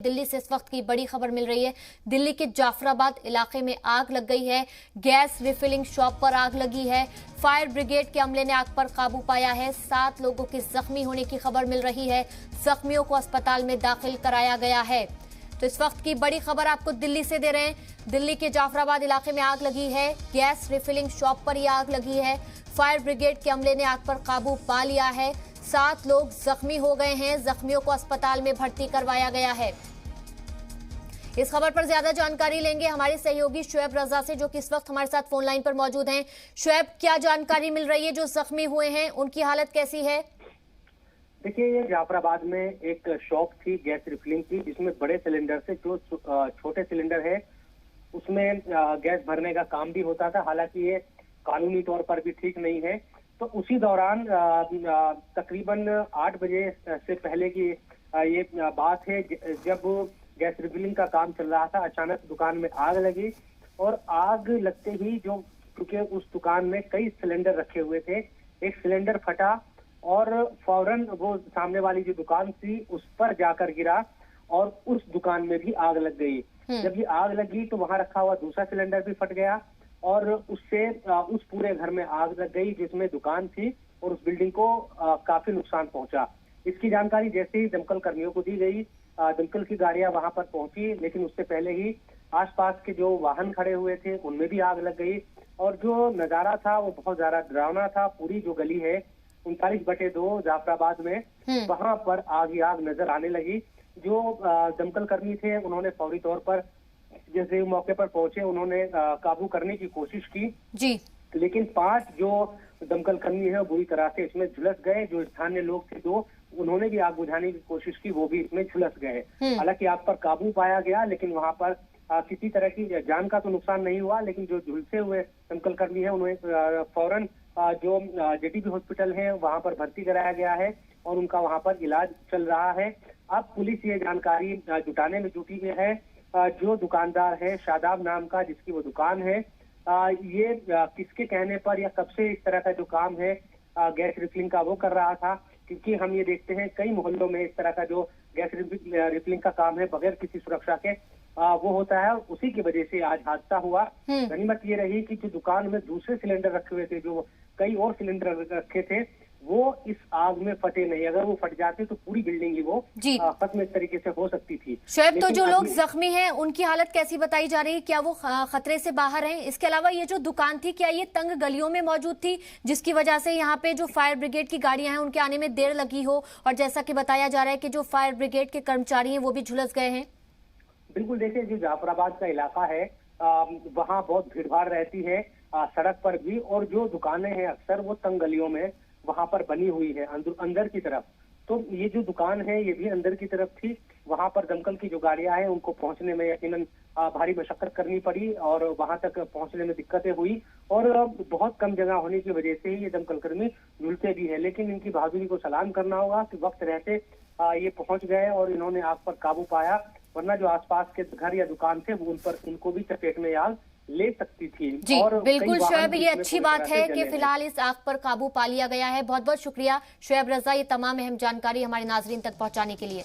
दिल्ली से इस वक्त की बड़ी खबर मिल रही है। दिल्ली के जाफराबाद इलाके में आग लग गई है। गैस रिफिलिंग शॉप पर आग लगी है। फायर ब्रिगेड के अमले ने आग पर काबू पाया है। 7 लोगों के जख्मी होने की खबर मिल रही है। जख्मियों को अस्पताल में दाखिल कराया गया है। तो इस वक्त की बड़ी खबर आपको दिल्ली से दे रहे हैं। दिल्ली के जाफराबाद इलाके में आग लगी है। गैस रिफिलिंग शॉप पर यह आग लगी है। फायर ब्रिगेड के अमले ने आग पर काबू पा लिया है। 7 लोग जख्मी हो गए हैं। जख्मियों को अस्पताल में भर्ती करवाया गया है। इस खबर पर ज्यादा जानकारी लेंगे हमारे सहयोगी शुएब रजा से, जो कि इस वक्त हमारे साथ फोन लाइन पर मौजूद हैं। शुएब, क्या जानकारी मिल रही है? जो जख्मी हुए हैं उनकी हालत कैसी है? देखिए, ये जाफराबाद में एक शॉप थी गैस रिफिलिंग की, जिसमें बड़े सिलेंडर से जो छोटे सिलेंडर है उसमें गैस भरने का काम भी होता था। हालांकि ये कानूनी तौर पर भी ठीक नहीं है। तो उसी दौरान तकरीबन 8 बजे से पहले की ये बात है, जब गैस रिफिलिंग का काम चल रहा था, अचानक दुकान में आग लगी। और आग लगते ही क्योंकि उस दुकान में कई सिलेंडर रखे हुए थे, एक सिलेंडर फटा और फौरन वो सामने वाली जो दुकान थी उस पर जाकर गिरा और उस दुकान में भी आग लग गई। जब ये आग लगी तो वहां रखा हुआ दूसरा सिलेंडर भी फट गया और उससे उस पूरे घर में आग लग गई, जिसमें दुकान थी और उस बिल्डिंग को काफी नुकसान पहुंचा। इसकी जानकारी जैसे ही दमकल कर्मियों को दी गई, दमकल की गाड़ियां वहां पर पहुंची, लेकिन उससे पहले ही आसपास के जो वाहन खड़े हुए थे उनमें भी आग लग गई। और जो नजारा था वो बहुत ज्यादा डरावना था। पूरी जो गली है 39/2 जाफराबाद में, वहां पर आग ही आग नजर आने लगी। जो दमकल कर्मी थे उन्होंने फौरी तौर पर जैसे मौके पर पहुंचे, उन्होंने काबू करने की कोशिश की जी, लेकिन 5 जो दमकल कर्मी है बुरी तरह से इसमें झुलस गए। जो स्थानीय लोग थे 2, उन्होंने भी आग बुझाने की कोशिश की, वो भी इसमें झुलस गए। हालांकि आग पर काबू पाया गया, लेकिन वहां पर किसी तरह की जान का तो नुकसान नहीं हुआ। लेकिन जो झुलसे हुए दमकल कर्मी है उन्हें फौरन जो जेटीबी हॉस्पिटल है वहां पर भर्ती कराया गया है और उनका वहां पर इलाज चल रहा है। अब पुलिस ये जानकारी जुटाने में जुटी हुई है। जो दुकानदार है शादाब नाम का, जिसकी वो दुकान है, ये किसके कहने पर या कब से इस तरह का जो काम है गैस रिफिलिंग का वो कर रहा था। क्योंकि हम ये देखते हैं कई मोहल्लों में इस तरह का जो गैस रिफिलिंग का काम है बगैर किसी सुरक्षा के वो होता है। उसी की वजह से आज हादसा हुआ। गनीमत ये रही कि जो दुकान में दूसरे सिलेंडर रखे हुए थे, जो कई और सिलेंडर रखे थे, वो इस आग में फटे नहीं। अगर वो फट जाते तो पूरी बिल्डिंग ही वो खत्म इस तरीके से हो सकती थी। शुएब, तो जो लोग जख्मी हैं उनकी हालत कैसी बताई जा रही है? क्या वो खतरे से बाहर हैं? इसके अलावा ये जो दुकान थी, क्या ये तंग गलियों में मौजूद थी, जिसकी वजह से यहाँ पे जो फायर ब्रिगेड की गाड़ियां हैं उनके आने में देर लगी हो? और जैसा कि बताया जा रहा है कि जो फायर ब्रिगेड के कर्मचारी हैं वो भी झुलस गए हैं। बिल्कुल, देखिए, जो जाफराबाद का इलाका है वहाँ बहुत भीड़ भाड़ रहती है सड़क पर भी, और जो दुकानें हैं अक्सर वो तंग गलियों में वहां पर बनी हुई है अंदर की तरफ। तो ये जो दुकान है ये भी अंदर की तरफ थी। वहां पर दमकल की जो गाड़ियां हैं उनको पहुंचने में यकीनन भारी मशक्कत करनी पड़ी और वहां तक पहुंचने में दिक्कतें हुई। और बहुत कम जगह होने की वजह से ही ये दमकल कर्मी झुलते भी है। लेकिन इनकी बहादुरी को सलाम करना होगा कि वक्त रहते ये पहुंच गए और इन्होंने आग पर काबू पाया, वरना जो आसपास के घर या दुकान थे उनको भी चपेट में आग ले सकती थी। जी, और बिल्कुल शुएब, ये अच्छी बात है कि फिलहाल इस आग पर काबू पा लिया गया है। बहुत बहुत शुक्रिया शुएब रजा, ये तमाम अहम जानकारी हमारे नाजरीन तक पहुंचाने के लिए।